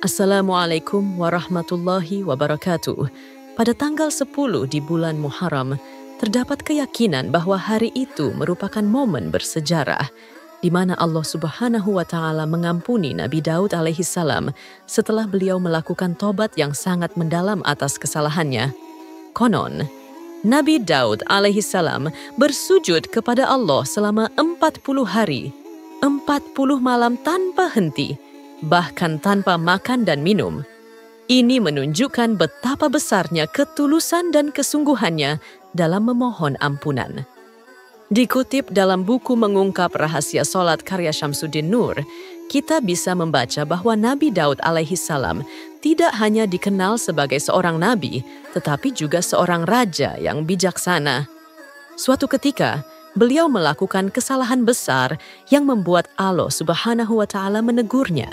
Assalamualaikum warahmatullahi wabarakatuh. Pada tanggal 10 di bulan Muharram, terdapat keyakinan bahwa hari itu merupakan momen bersejarah di mana Allah Subhanahu wa Ta'ala mengampuni Nabi Daud alaihi salam setelah beliau melakukan tobat yang sangat mendalam atas kesalahannya. Konon, Nabi Daud alaihi salam bersujud kepada Allah selama 40 hari, 40 malam tanpa henti, bahkan tanpa makan dan minum. Ini menunjukkan betapa besarnya ketulusan dan kesungguhannya dalam memohon ampunan. Dikutip dalam buku Mengungkap Rahasia Salat karya Syamsuddin Nur, kita bisa membaca bahwa Nabi Daud alaihi salam tidak hanya dikenal sebagai seorang nabi, tetapi juga seorang raja yang bijaksana. Suatu ketika, beliau melakukan kesalahan besar yang membuat Allah Subhanahu wa Ta'ala menegurnya.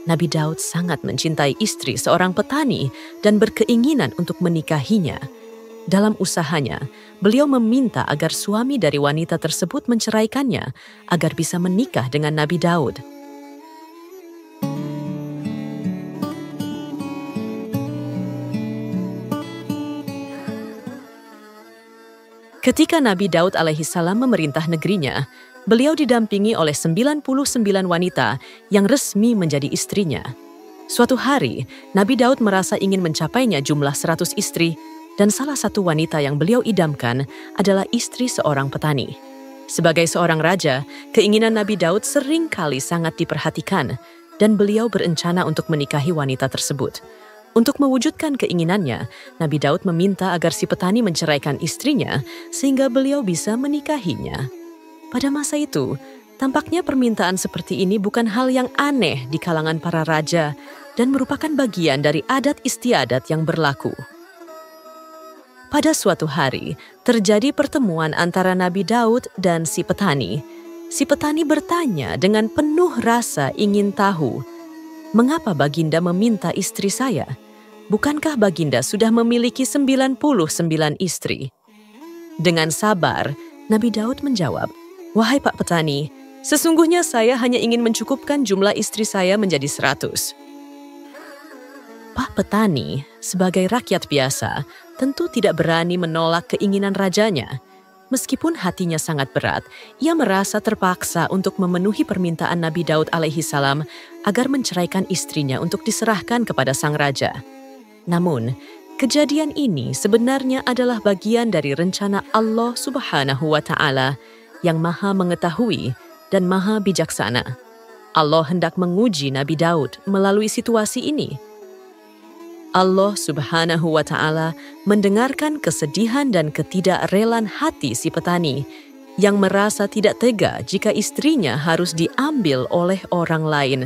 Nabi Daud sangat mencintai istri seorang petani dan berkeinginan untuk menikahinya. Dalam usahanya, beliau meminta agar suami dari wanita tersebut menceraikannya agar bisa menikah dengan Nabi Daud. Ketika Nabi Daud alaihi salam memerintah negerinya, beliau didampingi oleh 99 wanita yang resmi menjadi istrinya. Suatu hari, Nabi Daud merasa ingin mencapainya jumlah 100 istri, dan salah satu wanita yang beliau idamkan adalah istri seorang petani. Sebagai seorang raja, keinginan Nabi Daud sering kali sangat diperhatikan, dan beliau berencana untuk menikahi wanita tersebut. Untuk mewujudkan keinginannya, Nabi Daud meminta agar si petani menceraikan istrinya sehingga beliau bisa menikahinya. Pada masa itu, tampaknya permintaan seperti ini bukan hal yang aneh di kalangan para raja dan merupakan bagian dari adat istiadat yang berlaku. Pada suatu hari, terjadi pertemuan antara Nabi Daud dan si petani. Si petani bertanya dengan penuh rasa ingin tahu, "Mengapa Baginda meminta istri saya? Bukankah Baginda sudah memiliki 99 istri?" Dengan sabar, Nabi Daud menjawab, "Wahai Pak Petani, sesungguhnya saya hanya ingin mencukupkan jumlah istri saya menjadi 100. Pak Petani, sebagai rakyat biasa, tentu tidak berani menolak keinginan rajanya. Meskipun hatinya sangat berat, ia merasa terpaksa untuk memenuhi permintaan Nabi Daud alaihi salam agar menceraikan istrinya untuk diserahkan kepada sang raja. Namun, kejadian ini sebenarnya adalah bagian dari rencana Allah Subhanahu wa Ta'ala yang Maha Mengetahui dan Maha Bijaksana. Allah hendak menguji Nabi Daud melalui situasi ini. Allah Subhanahu wa Ta'ala mendengarkan kesedihan dan ketidakrelaan hati si petani yang merasa tidak tega jika istrinya harus diambil oleh orang lain.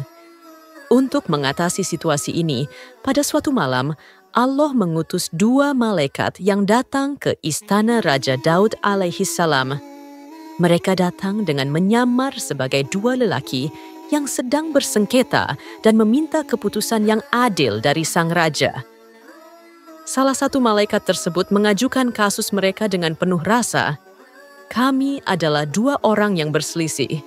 Untuk mengatasi situasi ini, pada suatu malam, Allah mengutus 2 malaikat yang datang ke istana Raja Daud alaihi salam. Mereka datang dengan menyamar sebagai 2 lelaki yang sedang bersengketa dan meminta keputusan yang adil dari sang raja. Salah satu malaikat tersebut mengajukan kasus mereka dengan penuh rasa. "Kami adalah 2 orang yang berselisih.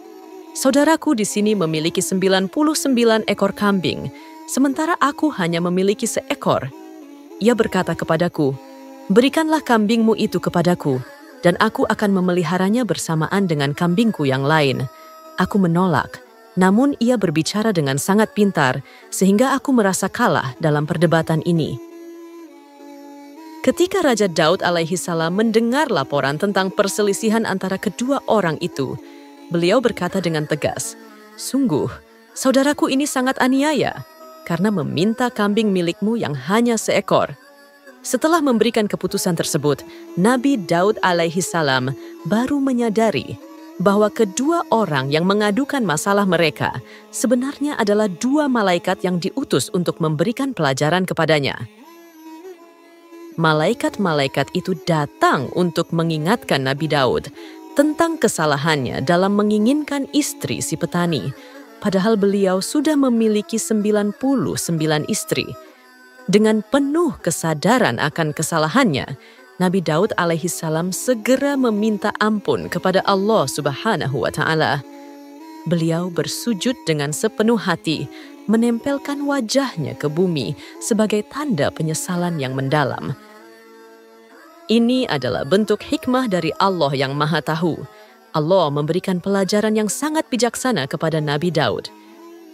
Saudaraku di sini memiliki 99 ekor kambing, sementara aku hanya memiliki seekor. Ia berkata kepadaku, 'Berikanlah kambingmu itu kepadaku, dan aku akan memeliharanya bersamaan dengan kambingku yang lain.' Aku menolak. Namun ia berbicara dengan sangat pintar sehingga aku merasa kalah dalam perdebatan ini." Ketika Raja Daud alaihi salam mendengar laporan tentang perselisihan antara kedua orang itu, beliau berkata dengan tegas, "Sungguh, saudaraku ini sangat aniaya karena meminta kambing milikmu yang hanya seekor." Setelah memberikan keputusan tersebut, Nabi Daud alaihi salam baru menyadari bahwa kedua orang yang mengadukan masalah mereka sebenarnya adalah 2 malaikat yang diutus untuk memberikan pelajaran kepadanya. Malaikat-malaikat itu datang untuk mengingatkan Nabi Daud tentang kesalahannya dalam menginginkan istri si petani, padahal beliau sudah memiliki 99 istri. Dengan penuh kesadaran akan kesalahannya, Nabi Daud alaihi salam segera meminta ampun kepada Allah Subhanahu wa Ta'ala. Beliau bersujud dengan sepenuh hati menempelkan wajahnya ke bumi sebagai tanda penyesalan yang mendalam. Ini adalah bentuk hikmah dari Allah yang Maha Tahu. Allah memberikan pelajaran yang sangat bijaksana kepada Nabi Daud.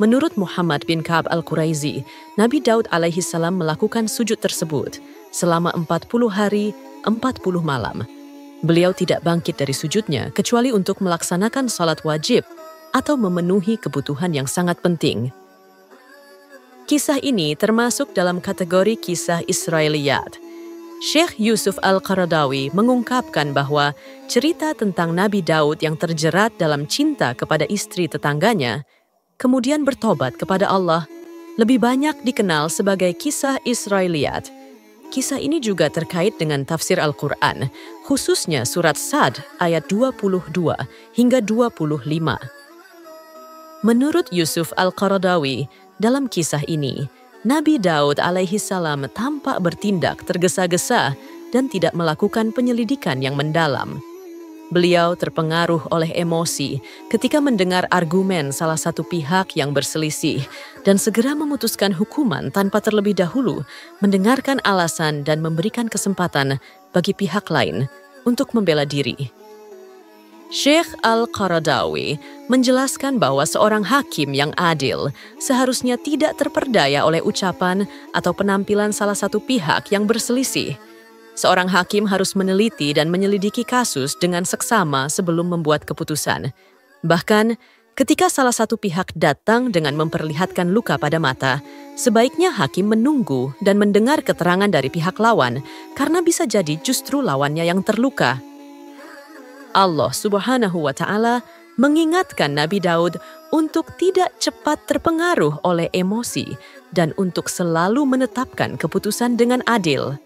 Menurut Muhammad bin Ka'ab al-Quraizi, Nabi Daud alaihi salam melakukan sujud tersebut selama 40 hari, 40 malam. Beliau tidak bangkit dari sujudnya kecuali untuk melaksanakan salat wajib atau memenuhi kebutuhan yang sangat penting. Kisah ini termasuk dalam kategori kisah Israiliyat. Syekh Yusuf Al-Qaradawi mengungkapkan bahwa cerita tentang Nabi Daud yang terjerat dalam cinta kepada istri tetangganya, kemudian bertobat kepada Allah, lebih banyak dikenal sebagai kisah Israiliyat. Kisah ini juga terkait dengan tafsir Al-Quran, khususnya surat Sad ayat 22 hingga 25. Menurut Yusuf Al-Qaradawi, dalam kisah ini, Nabi Daud alaihi salam tampak bertindak tergesa-gesa dan tidak melakukan penyelidikan yang mendalam. Beliau terpengaruh oleh emosi ketika mendengar argumen salah satu pihak yang berselisih dan segera memutuskan hukuman tanpa terlebih dahulu mendengarkan alasan dan memberikan kesempatan bagi pihak lain untuk membela diri. Syekh Al-Qaradawi menjelaskan bahwa seorang hakim yang adil seharusnya tidak terperdaya oleh ucapan atau penampilan salah satu pihak yang berselisih. Seorang hakim harus meneliti dan menyelidiki kasus dengan seksama sebelum membuat keputusan. Bahkan, ketika salah satu pihak datang dengan memperlihatkan luka pada mata, sebaiknya hakim menunggu dan mendengar keterangan dari pihak lawan, karena bisa jadi justru lawannya yang terluka. Allah Subhanahu wa Ta'ala mengingatkan Nabi Daud untuk tidak cepat terpengaruh oleh emosi dan untuk selalu menetapkan keputusan dengan adil.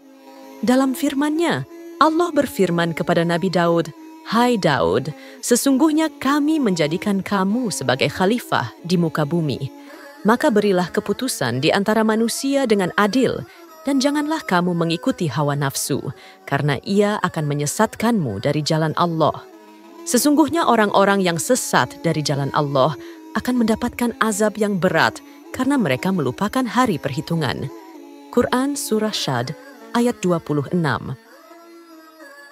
Dalam firman-Nya, Allah berfirman kepada Nabi Daud, "Hai Daud, sesungguhnya kami menjadikan kamu sebagai khalifah di muka bumi. Maka berilah keputusan di antara manusia dengan adil, dan janganlah kamu mengikuti hawa nafsu, karena ia akan menyesatkanmu dari jalan Allah. Sesungguhnya orang-orang yang sesat dari jalan Allah akan mendapatkan azab yang berat karena mereka melupakan hari perhitungan." Quran Surah Syad ayat 26.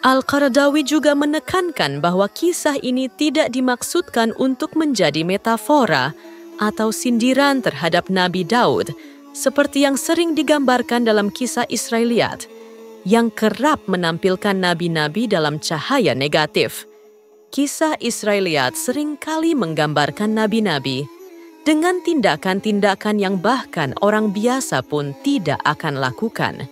Al-Qaradawi juga menekankan bahwa kisah ini tidak dimaksudkan untuk menjadi metafora atau sindiran terhadap Nabi Daud, seperti yang sering digambarkan dalam kisah Israiliyat, yang kerap menampilkan nabi-nabi dalam cahaya negatif. Kisah Israiliyat seringkali menggambarkan nabi-nabi dengan tindakan-tindakan yang bahkan orang biasa pun tidak akan lakukan.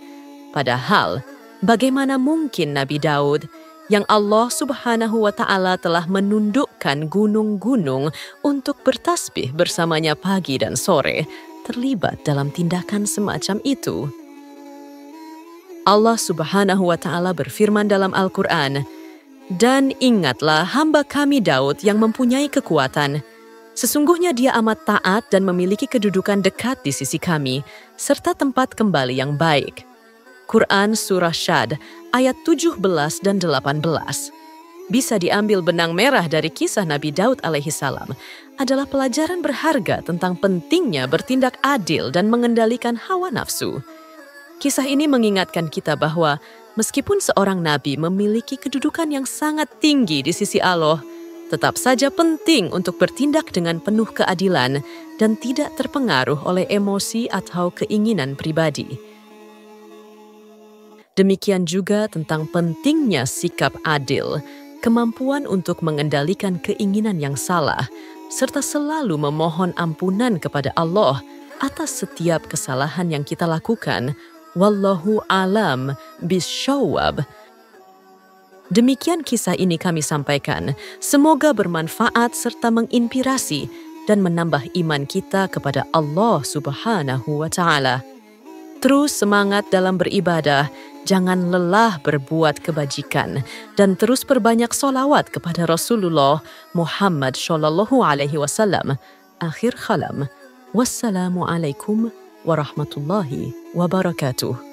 Padahal, bagaimana mungkin Nabi Daud, yang Allah Subhanahu wa Ta'ala telah menundukkan gunung-gunung untuk bertasbih bersamanya pagi dan sore, terlibat dalam tindakan semacam itu? Allah Subhanahu wa Ta'ala berfirman dalam Al-Quran, "Dan ingatlah hamba kami Daud yang mempunyai kekuatan. Sesungguhnya dia amat taat dan memiliki kedudukan dekat di sisi kami, serta tempat kembali yang baik." Quran Surah Syad ayat 17 dan 18. Bisa diambil benang merah dari kisah Nabi Daud alaihi salam adalah pelajaran berharga tentang pentingnya bertindak adil dan mengendalikan hawa nafsu. Kisah ini mengingatkan kita bahwa meskipun seorang nabi memiliki kedudukan yang sangat tinggi di sisi Allah, tetap saja penting untuk bertindak dengan penuh keadilan dan tidak terpengaruh oleh emosi atau keinginan pribadi. Demikian juga tentang pentingnya sikap adil, kemampuan untuk mengendalikan keinginan yang salah, serta selalu memohon ampunan kepada Allah atas setiap kesalahan yang kita lakukan. Wallahu alam bisyawab. Demikian kisah ini kami sampaikan. Semoga bermanfaat serta menginspirasi dan menambah iman kita kepada Allah Subhanahu wa Ta'ala. Terus semangat dalam beribadah, jangan lelah berbuat kebajikan, dan terus perbanyak solawat kepada Rasulullah Muhammad Shallallahu Alaihi Wasallam. Akhir kalam. Wassalamualaikum warahmatullahi wabarakatuh.